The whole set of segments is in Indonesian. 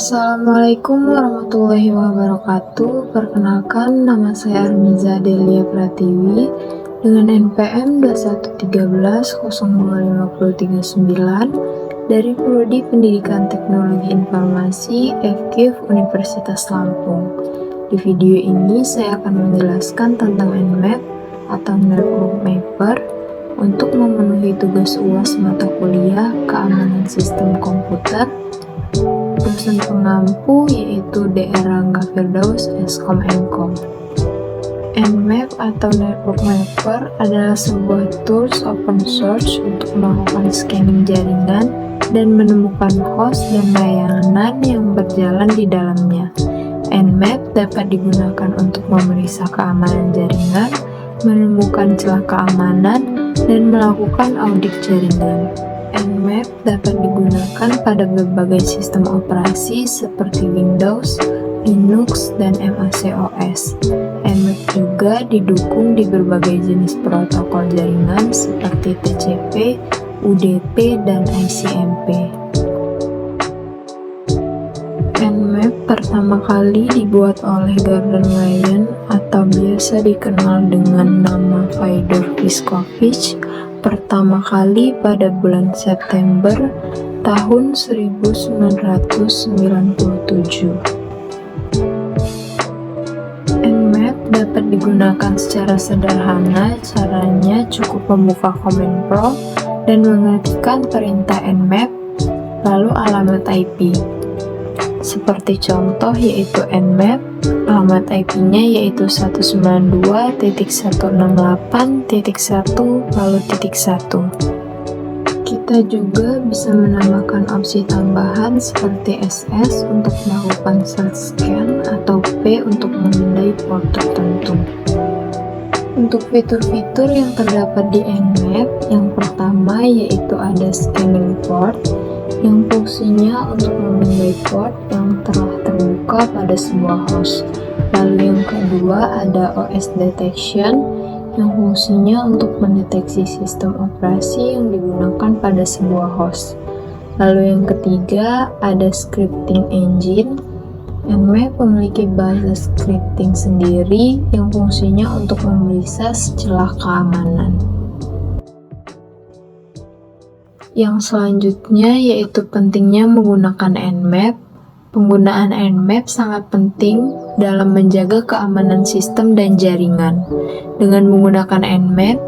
Assalamualaikum warahmatullahi wabarakatuh. Perkenalkan, nama saya Armiza Delia Pratiwi dengan NPM 2113-02539 dari Prodi Pendidikan Teknologi Informasi FKIP Universitas Lampung. Di video ini saya akan menjelaskan tentang Nmap atau Network Mapper untuk memenuhi tugas UAS mata kuliah Keamanan Sistem Komputer. Dosen pengampu yaitu Dr. Rangga Firdaus, Eskom Mkom. Nmap atau Network Mapper adalah sebuah tools open source untuk melakukan scanning jaringan dan menemukan host dan layanan yang berjalan di dalamnya. Nmap dapat digunakan untuk memeriksa keamanan jaringan, menemukan celah keamanan, dan melakukan audit jaringan. Nmap dapat digunakan pada berbagai sistem operasi seperti Windows, Linux, dan Mac OS. Nmap juga didukung di berbagai jenis protokol jaringan seperti TCP, UDP, dan ICMP. Nmap pertama kali dibuat oleh Gordon Ryan atau biasa dikenal dengan nama Fyodor Vysokovich pertama kali pada bulan September tahun 1997. Nmap dapat digunakan secara sederhana, caranya cukup membuka command prompt dan mengetikkan perintah nmap lalu alamat IP. Seperti contoh yaitu nmap, alamat IP-nya yaitu 192.168.1 lalu .1. Kita juga bisa menambahkan opsi tambahan seperti SS untuk melakukan search scan atau P untuk memindai port tertentu. Untuk fitur-fitur yang terdapat di Nmap, yang pertama yaitu ada scanning port yang fungsinya untuk memindai port yang telah terbuka pada sebuah host. Lalu yang kedua ada OS detection yang fungsinya untuk mendeteksi sistem operasi yang digunakan pada sebuah host. Lalu yang ketiga ada scripting engine. Nmap memiliki bahasa scripting sendiri yang fungsinya untuk memeriksa celah keamanan. Yang selanjutnya yaitu pentingnya menggunakan Nmap. Penggunaan Nmap sangat penting dalam menjaga keamanan sistem dan jaringan. Dengan menggunakan Nmap,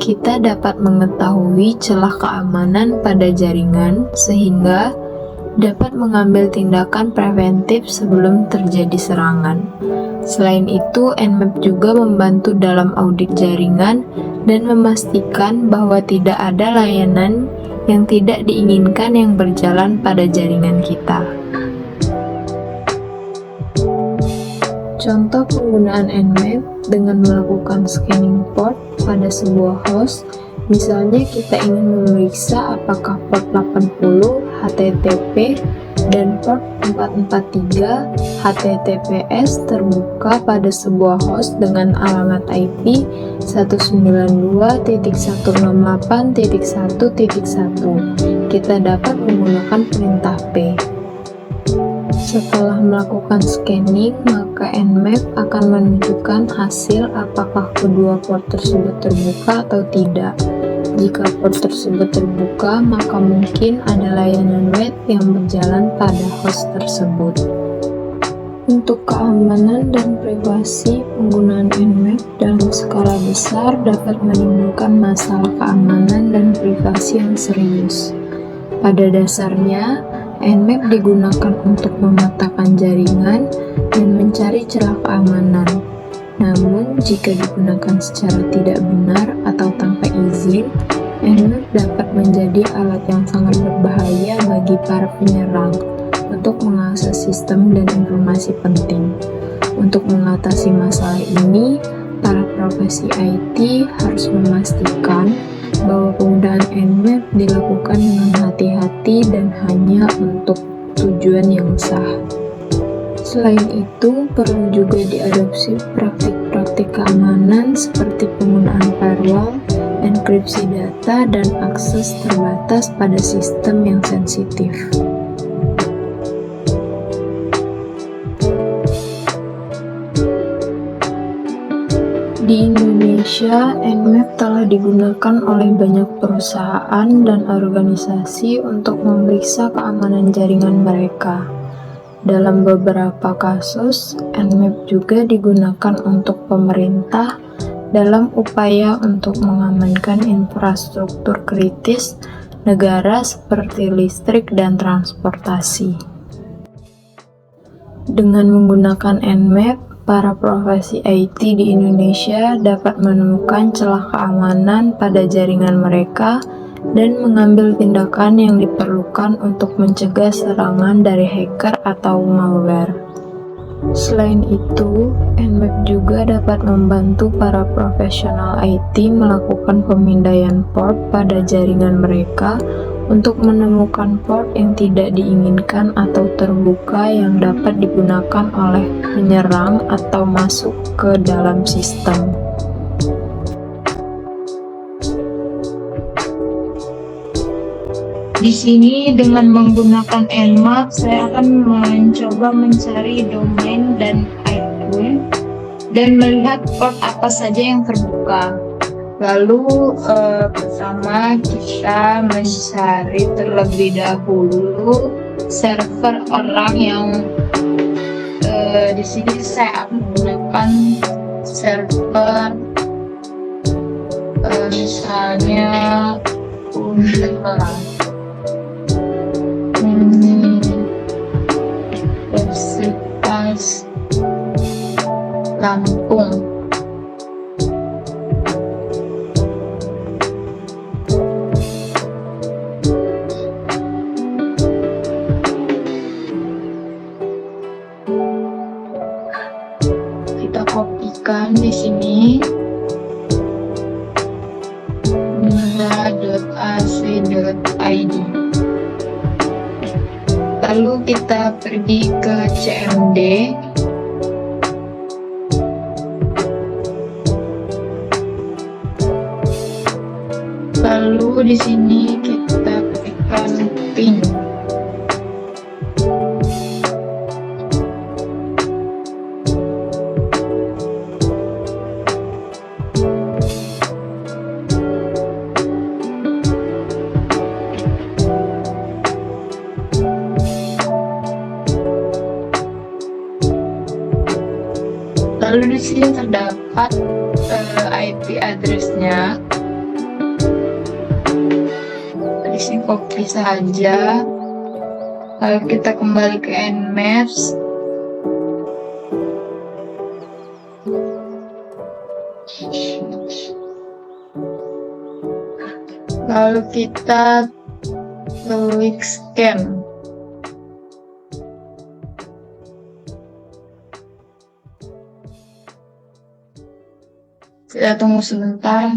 kita dapat mengetahui celah keamanan pada jaringan sehingga dapat mengambil tindakan preventif sebelum terjadi serangan. Selain itu, Nmap juga membantu dalam audit jaringan dan memastikan bahwa tidak ada layanan yang tidak diinginkan yang berjalan pada jaringan kita. Contoh penggunaan Nmap dengan melakukan scanning port pada sebuah host, misalnya kita ingin memeriksa apakah port 80 HTTP dan port 443 HTTPS terbuka pada sebuah host dengan alamat IP 192.168.1.1. Kita dapat menggunakan perintah P. Setelah melakukan scanning, maka Nmap akan menunjukkan hasil apakah kedua port tersebut terbuka atau tidak. Jika port tersebut terbuka, maka mungkin ada layanan web yang berjalan pada host tersebut. Untuk keamanan dan privasi, penggunaan Nmap dalam skala besar dapat menimbulkan masalah keamanan dan privasi yang serius. Pada dasarnya, Nmap digunakan untuk memetakan jaringan dan mencari celah keamanan. Namun, jika digunakan secara tidak benar atau tanpa izin, Nmap dapat menjadi alat yang sangat berbahaya bagi para penyerang untuk mengakses sistem dan informasi penting. Untuk mengatasi masalah ini, para profesi IT harus memastikan bahwa penggunaan Nmap dilakukan dengan hati-hati dan hanya untuk tujuan yang sah. Selain itu, perlu juga diadopsi praktik-praktik keamanan seperti penggunaan firewall, enkripsi data, dan akses terbatas pada sistem yang sensitif. Di Indonesia, Nmap telah digunakan oleh banyak perusahaan dan organisasi untuk memeriksa keamanan jaringan mereka. Dalam beberapa kasus, Nmap juga digunakan untuk pemerintah dalam upaya untuk mengamankan infrastruktur kritis negara seperti listrik dan transportasi. Dengan menggunakan Nmap, para profesi IT di Indonesia dapat menemukan celah keamanan pada jaringan mereka dan mengambil tindakan yang diperlukan untuk mencegah serangan dari hacker atau malware. Selain itu, Nmap juga dapat membantu para profesional IT melakukan pemindaian port pada jaringan mereka untuk menemukan port yang tidak diinginkan atau terbuka yang dapat digunakan oleh penyerang atau masuk ke dalam sistem. Di sini dengan menggunakan Nmap, saya akan mencoba mencari domain dan IP dan melihat port apa saja yang terbuka. Lalu pertama kita mencari terlebih dahulu server orang yang di sini saya akan menggunakan server misalnya Universitas Lampung. Kita kopikan di sini .ac.id. Lalu kita pergi ke CMD. Lalu di sini kita berikan PIN. Lalu di sini terdapat IP address-nya. Di sini copy saja. Lalu kita kembali ke Nmaps. Lalu kita klik scan. Kita tunggu sebentar.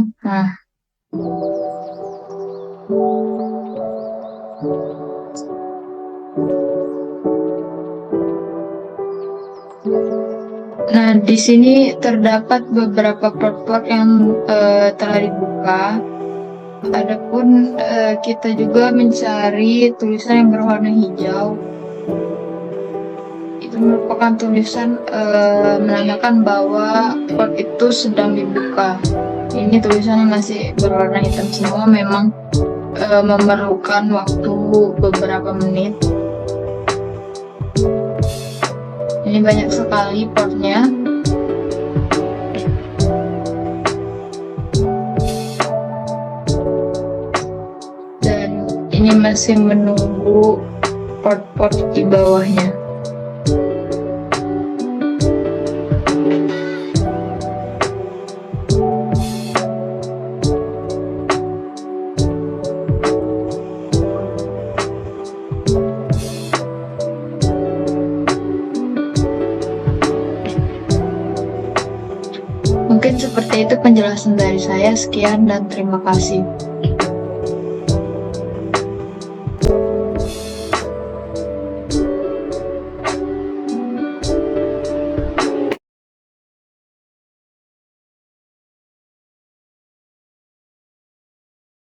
Nah, di sini terdapat beberapa port yang telah dibuka. Adapun kita juga mencari tulisan yang berwarna hijau. Itu merupakan tulisan menandakan bahwa port itu sedang dibuka. Ini tulisannya masih berwarna hitam semua, memang memerlukan waktu beberapa menit. Ini banyak sekali portnya. Dan ini masih menunggu port-port di bawahnya. Mungkin seperti itu penjelasan dari saya. Sekian dan terima kasih.